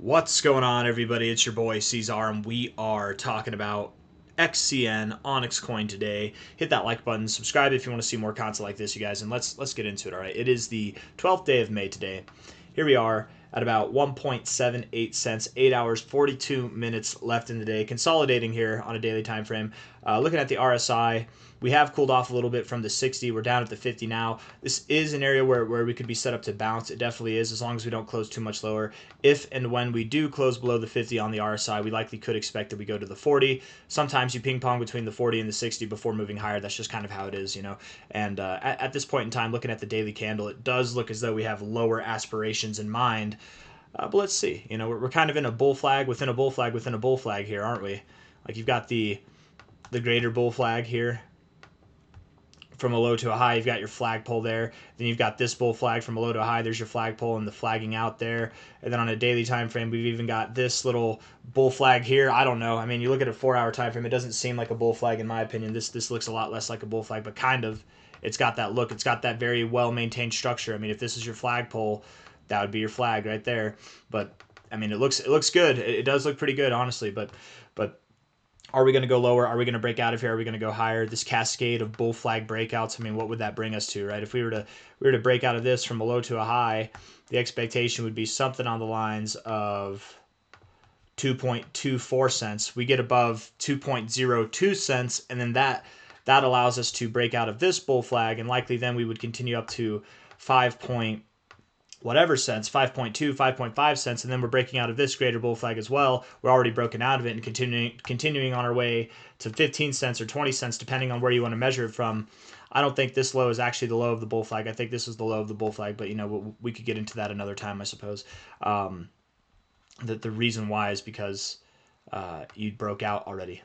What's going on, everybody? It's your boy C-Zar, and we are talking about XCN, OnyxCoin today. Hit that like button, subscribe if you want to see more content like this, you guys, and let's get into it. All right, it is the 12th day of May today. Here we are at about 1.78 cents, 8 hours, 42 minutes left in the day. Consolidating here on a daily time frame. Looking at the RSI, we have cooled off a little bit from the 60. We're down at the 50 now. This is an area where we could be set up to bounce. It definitely is, as long as we don't close too much lower. If and when we do close below the 50 on the RSI, we likely could expect that we go to the 40. Sometimes you ping pong between the 40 and the 60 before moving higher. That's just kind of how it is, you know. And at this point in time, looking at the daily candle, it does look as though we have lower aspirations in mind. But let's see. You know, we're kind of in a bull flag within a bull flag within a bull flag here, aren't we? Like, you've got the greater bull flag here from a low to a high. You've got your flagpole there. Then you've got this bull flag from a low to a high. There's your flagpole and the flagging out there. And then on a daily time frame, we've even got this little bull flag here. I don't know. I mean, you look at a 4-hour time frame, it doesn't seem like a bull flag in my opinion. This looks a lot less like a bull flag, but kind of. It's got that look. It's got that very well maintained structure. I mean, if this is your flagpole, that would be your flag right there. But I mean, it looks good. It does look pretty good, honestly. But are we going to go lower? Are we going to break out of here? Are we going to go higher? This cascade of bull flag breakouts, I mean, what would that bring us to, right? If we were to break out of this from a low to a high, the expectation would be something on the lines of 2.24 cents. We get above 2.02 cents, and then that allows us to break out of this bull flag, and likely then we would continue up to 5 whatever cents, 5.2, 5.5 cents, and then we're breaking out of this greater bull flag as well. We're already broken out of it and continuing on our way to 15 cents or 20 cents, depending on where you want to measure it from. I don't think this low is actually the low of the bull flag. I think this is the low of the bull flag, but you know, we could get into that another time, I suppose. The reason why is because you broke out already.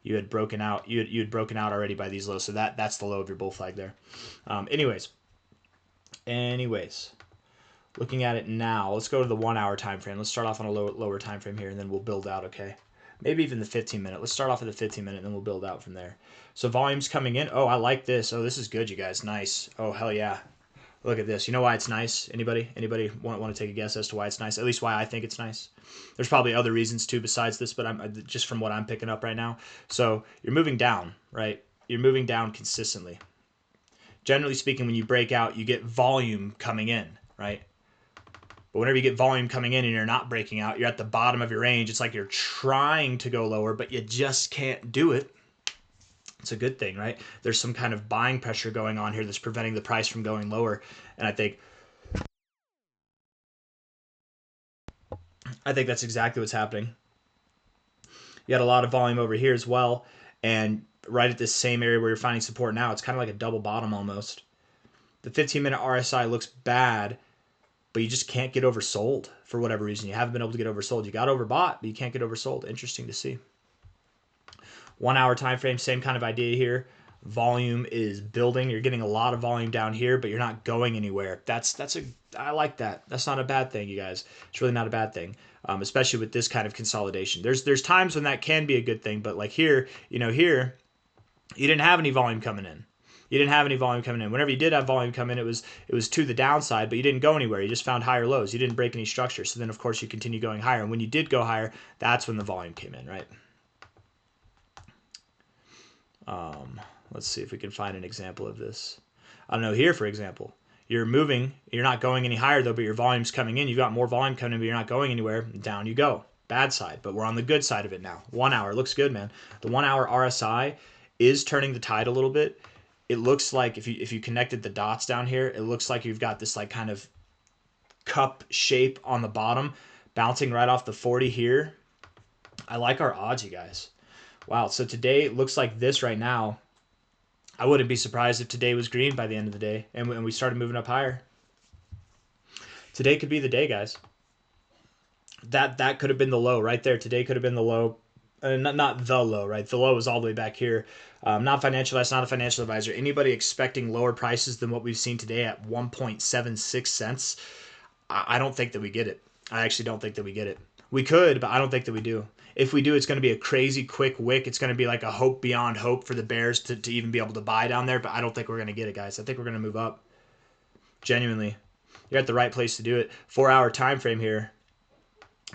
You had broken out. You had broken out already by these lows, so that's the low of your bull flag there. Anyways. Looking at it now, let's go to the 1-hour time frame. Let's start off on a lower time frame here, and then we'll build out, okay? Maybe even the 15-minute. Let's start off at the 15-minute, and then we'll build out from there. So volume's coming in. Oh, I like this. Oh, this is good, you guys. Nice. Oh, hell yeah. Look at this. You know why it's nice? Anybody want to take a guess as to why it's nice? At least why I think it's nice. There's probably other reasons too besides this, but I'm just from what I'm picking up right now. So you're moving down, right? You're moving down consistently. Generally speaking, when you break out, you get volume coming in, right? But whenever you get volume coming in and you're not breaking out, you're at the bottom of your range. It's like you're trying to go lower, but you just can't do it. It's a good thing, right? There's some kind of buying pressure going on here that's preventing the price from going lower. And I think that's exactly what's happening. You got a lot of volume over here as well. And right at this same area where you're finding support now, it's kind of like a double bottom almost. The 15-minute RSI looks bad, but you just can't get oversold for whatever reason. You haven't been able to get oversold. You got overbought, but you can't get oversold. Interesting to see. 1-hour time frame, same kind of idea here. Volume is building. You're getting a lot of volume down here, but you're not going anywhere. I like that. That's not a bad thing, you guys. It's really not a bad thing, especially with this kind of consolidation. There's times when that can be a good thing, but like here, here, you didn't have any volume coming in. Whenever you did have volume come in, it was to the downside, but you didn't go anywhere. You just found higher lows. You didn't break any structure. So then, of course, you continue going higher. And when you did go higher, that's when the volume came in, right? Let's see if we can find an example of this. I don't know. Here, for example, you're moving. You're not going any higher, though, but your volume's coming in. You've got more volume coming in, but you're not going anywhere. Down you go. Bad side, but we're on the good side of it now. 1 hour. Looks good, man. The 1-hour RSI is turning the tide a little bit. It looks like if you connected the dots down here, it looks like you've got this like kind of cup shape on the bottom, bouncing right off the 40 here. I like our odds, you guys. Wow, so today it looks like this right now. I wouldn't be surprised if today was green by the end of the day and we started moving up higher. Today could be the day, guys. That could have been the low right there. Today could have been the low. Not the low, right? The low is all the way back here. Not financial. That's not a financial advisor. Anybody expecting lower prices than what we've seen today at 1.76 cents? I don't think that we get it. I actually don't think that we get it. We could, but I don't think that we do. If we do, it's going to be a crazy quick wick. It's going to be like a hope beyond hope for the bears to even be able to buy down there, but I don't think we're going to get it, guys. I think we're going to move up. Genuinely. You're at the right place to do it. 4-hour time frame here.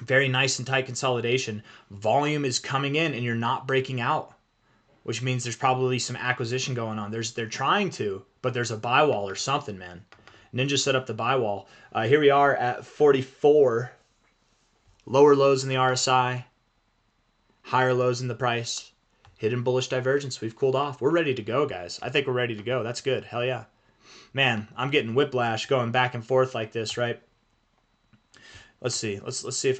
Very nice and tight consolidation. Volume is coming in and you're not breaking out, which means there's probably some acquisition going on. They're trying to, but there's a buy wall or something, man. Ninja set up the buy wall. Here we are at 44. Lower lows in the RSI, higher lows in the price. Hidden bullish divergence. We've cooled off. We're ready to go, guys. I think we're ready to go. That's good. Hell yeah. Man, I'm getting whiplash going back and forth like this, right? Let's see. Let's see if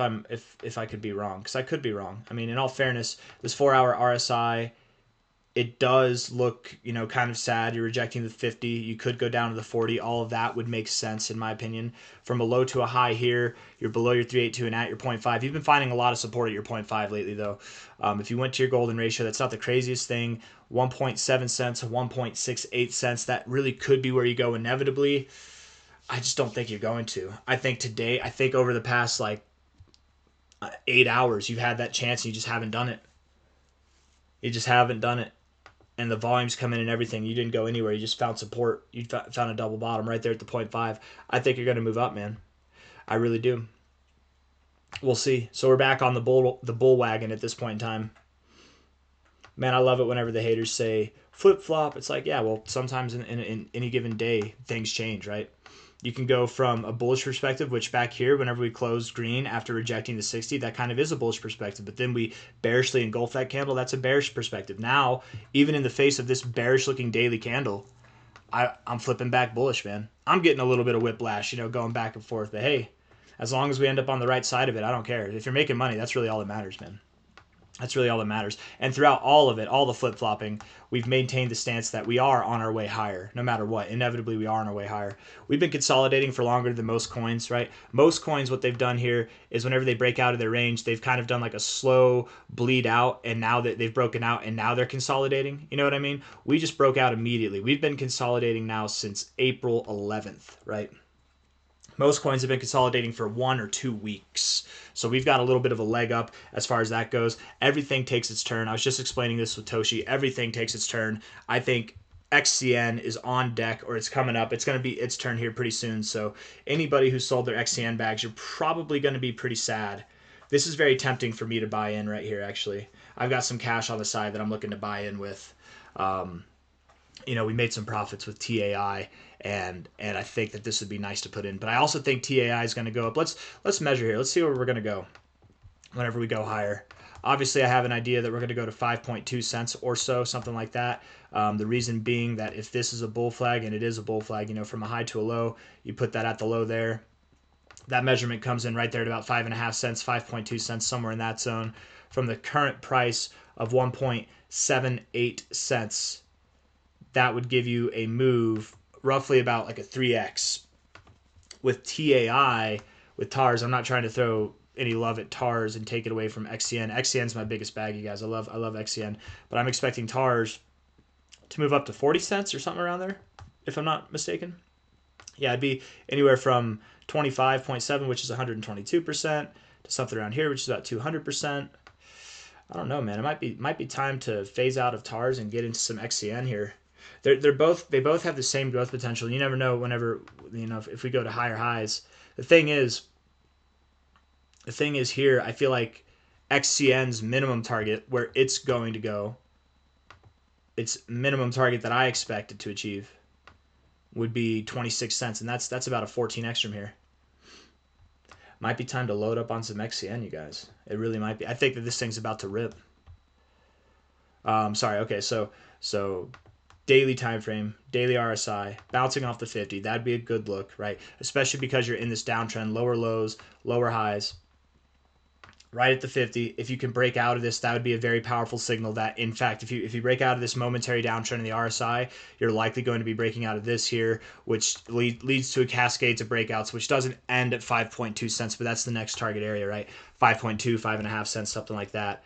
I could be wrong, because I could be wrong. I mean, in all fairness, this 4-hour RSI, it does look, kind of sad. You're rejecting the 50. You could go down to the 40. All of that would make sense, in my opinion. From a low to a high here, you're below your 382 and at your 0.5. You've been finding a lot of support at your 0.5 lately, though. If you went to your golden ratio, that's not the craziest thing. 1.7 cents, 1.68 cents. That really could be where you go inevitably. I just don't think you're going to. I think over the past 8 hours, you've had that chance and you just haven't done it. You just haven't done it. And the volumes come in and everything. You didn't go anywhere. You just found support. You found a double bottom right there at the 0.5. I think you're going to move up, man. I really do. We'll see. So we're back on the bull wagon at this point in time. Man, I love it whenever the haters say flip-flop. It's like, yeah, well, sometimes in any given day, things change, right? You can go from a bullish perspective, which back here, whenever we closed green after rejecting the 60, that kind of is a bullish perspective. But then we bearishly engulf that candle. That's a bearish perspective. Now, even in the face of this bearish-looking daily candle, I'm flipping back bullish, man. I'm getting a little bit of whiplash, going back and forth. But hey, as long as we end up on the right side of it, I don't care. If you're making money, that's really all that matters, man. That's really all that matters. And throughout all of it, all the flip-flopping, we've maintained the stance that we are on our way higher, no matter what. Inevitably, we are on our way higher. We've been consolidating for longer than most coins, right? Most coins, what they've done here is whenever they break out of their range, they've kind of done like a slow bleed out, and now that they've broken out, and now they're consolidating. You know what I mean? We just broke out immediately. We've been consolidating now since April 11th, right? Most coins have been consolidating for 1 or 2 weeks. So we've got a little bit of a leg up as far as that goes. Everything takes its turn. I was just explaining this with Toshi. Everything takes its turn. I think XCN is on deck, or it's coming up. It's going to be its turn here pretty soon. So anybody who sold their XCN bags, you're probably going to be pretty sad. This is very tempting for me to buy in right here, actually. I've got some cash on the side that I'm looking to buy in with. We made some profits with TAI, and I think that this would be nice to put in. But I also think TAI is going to go up. Let's measure here. Let's see where we're going to go whenever we go higher. Obviously, I have an idea that we're going to go to 5.2 cents or so, something like that. The reason being that if this is a bull flag, and it is a bull flag, from a high to a low, you put that at the low there. That measurement comes in right there at about 5.5 cents, 5.2 cents, somewhere in that zone. From the current price of 1.78 cents, that would give you a move roughly about like a 3x. With TAI, with TARS, I'm not trying to throw any love at TARS and take it away from XCN. XCN's my biggest bag, you guys. I love XCN. But I'm expecting TARS to move up to 40 cents or something around there, if I'm not mistaken. Yeah, it'd be anywhere from 25.7, which is 122%, to something around here, which is about 200%. I don't know, man. It might be time to phase out of TARS and get into some XCN here. They both have the same growth potential. You never know whenever, if we go to higher highs. The thing is here, I feel like XCN's minimum target, where it's going to go, its minimum target that I expect it to achieve would be 26 cents, and that's about a 14x from here. Might be time to load up on some XCN, you guys. It really might be. I think that this thing's about to rip. Sorry. Okay, so daily time frame, daily RSI, bouncing off the 50. That'd be a good look, right? Especially because you're in this downtrend, lower lows, lower highs. Right at the 50. If you can break out of this, that would be a very powerful signal that, in fact, if you break out of this momentary downtrend in the RSI, you're likely going to be breaking out of this here, which leads to a cascade of breakouts, which doesn't end at 5.2 cents, but that's the next target area, right? 5.2, 5.5 cents, something like that.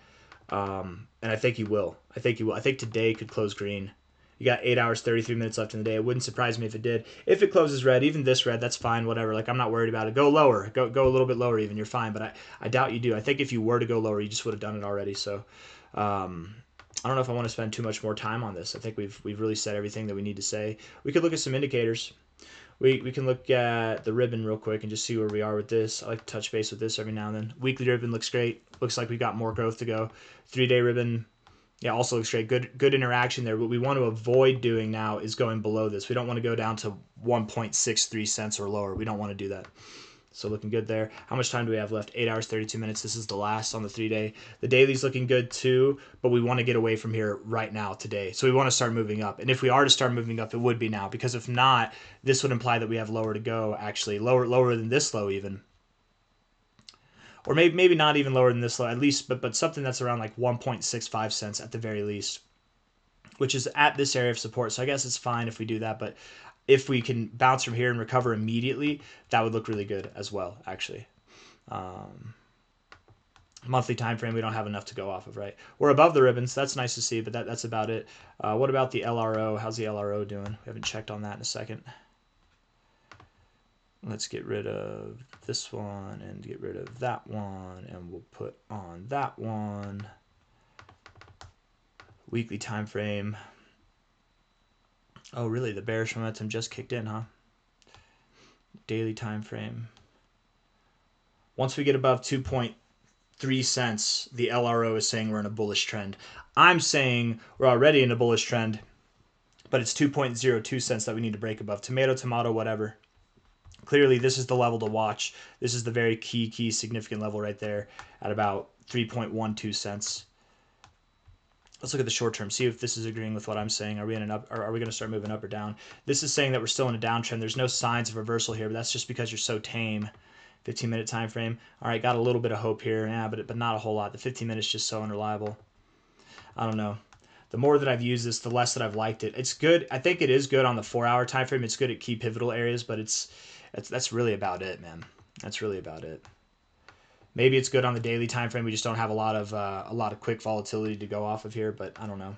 And I think you will. I think today could close green. You got 8 hours, 33 minutes left in the day. It wouldn't surprise me if it did. If it closes red, even this red, that's fine, whatever. I'm not worried about it. Go lower. Go a little bit lower even. You're fine, but I doubt you do. I think if you were to go lower, you just would have done it already. So I don't know if I want to spend too much more time on this. I think we've really said everything that we need to say. We could look at some indicators. We can look at the ribbon real quick and just see where we are with this. I like to touch base with this every now and then. Weekly ribbon looks great. Looks like we got more growth to go. 3-day ribbon, yeah, also looks great. Good interaction there. What we want to avoid doing now is going below this. We don't want to go down to 1.63 cents or lower. We don't want to do that. So looking good there. How much time do we have left? 8 hours, 32 minutes. This is the last on the 3-day. The daily's looking good too, but we want to get away from here right now today. So we want to start moving up. And if we are to start moving up, it would be now, because if not, this would imply that we have lower to go, actually. Lower than this low even. Or maybe not even lower than this low, at least, but something that's around like 1.65 cents at the very least, which is at this area of support. So I guess it's fine if we do that, but if we can bounce from here and recover immediately, that would look really good as well, actually. Monthly time frame, we don't have enough to go off of, right? We're above the ribbons. That's nice to see, but that's about it. What about the LRO? How's the LRO doing? We haven't checked on that in a second. Let's get rid of this one and get rid of that one, and we'll put on that one. Weekly time frame. Oh, really? The bearish momentum just kicked in, huh? Daily time frame. Once we get above 2.3 cents, the LRO is saying we're in a bullish trend. I'm saying we're already in a bullish trend, but it's 2.02 cents that we need to break above. Tomato, tomato, whatever. Clearly, this is the level to watch. This is the very key significant level right there at about 3.12 cents. Let's look at the short term, see if this is agreeing with what I'm saying. Are we in an up, or are we going to start moving up or down? This is saying that we're still in a downtrend. There's no signs of reversal here, but that's just because you're so tame. 15-minute time frame. All right, got a little bit of hope here, yeah, but not a whole lot. The 15 minutes just so unreliable. I don't know. The more that I've used this, the less that I've liked it. It's good. I think it is good on the 4-hour time frame. It's good at key pivotal areas, but that's really about it, man. That's really about it. Maybe it's good on the daily time frame. We just don't have a lot of quick volatility to go off of here, but I don't know.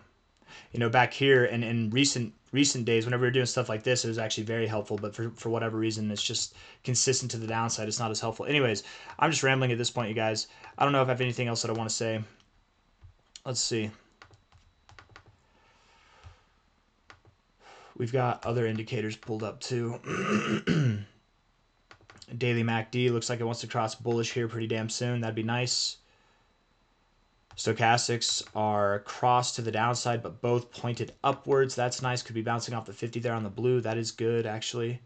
You know, back here and in recent days, whenever we were doing stuff like this, it was actually very helpful, but for whatever reason, it's just consistent to the downside. It's not as helpful. Anyways, I'm just rambling at this point, you guys. I don't know if I have anything else that I want to say. Let's see. We've got other indicators pulled up too. Daily MACD looks like it wants to cross bullish here pretty damn soon. That'd be nice. Stochastics are crossed to the downside, but both pointed upwards. That's nice. Could be bouncing off the 50 there on the blue. That is good, actually.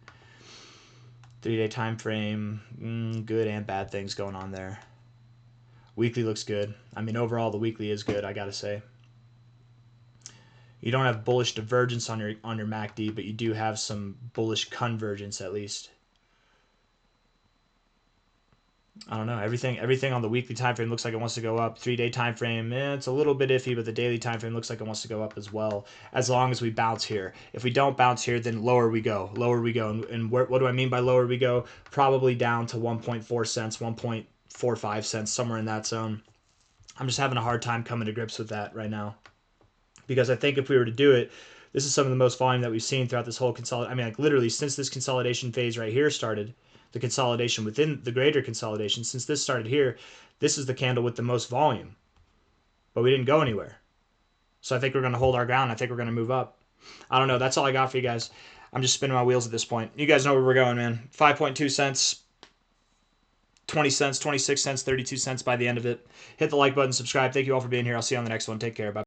3-day time frame, good and bad things going on there. Weekly looks good. I mean, overall, the weekly is good, I gotta say. You don't have bullish divergence on your MACD, but you do have some bullish convergence at least. I don't know. Everything on the weekly time frame looks like it wants to go up. 3-day time frame, it's a little bit iffy, but the daily time frame looks like it wants to go up as well, as long as we bounce here. If we don't bounce here, then lower we go. Lower we go. And what do I mean by lower we go? Probably down to 1.4 cents, 1.45 cents, somewhere in that zone. I'm just having a hard time coming to grips with that right now, because I think if we were to do it, this is some of the most volume that we've seen throughout this whole consolidation. I mean, like literally since this consolidation phase right here started, the consolidation within the greater consolidation, since this started here, this is the candle with the most volume, but we didn't go anywhere. So I think we're going to hold our ground. I think we're going to move up. I don't know. That's all I got for you guys. I'm just spinning my wheels at this point. You guys know where we're going, man. 5.2 cents, 20 cents, 26 cents, 32 cents by the end of it. Hit the like button, subscribe. Thank you all for being here. I'll see you on the next one. Take care. Bye.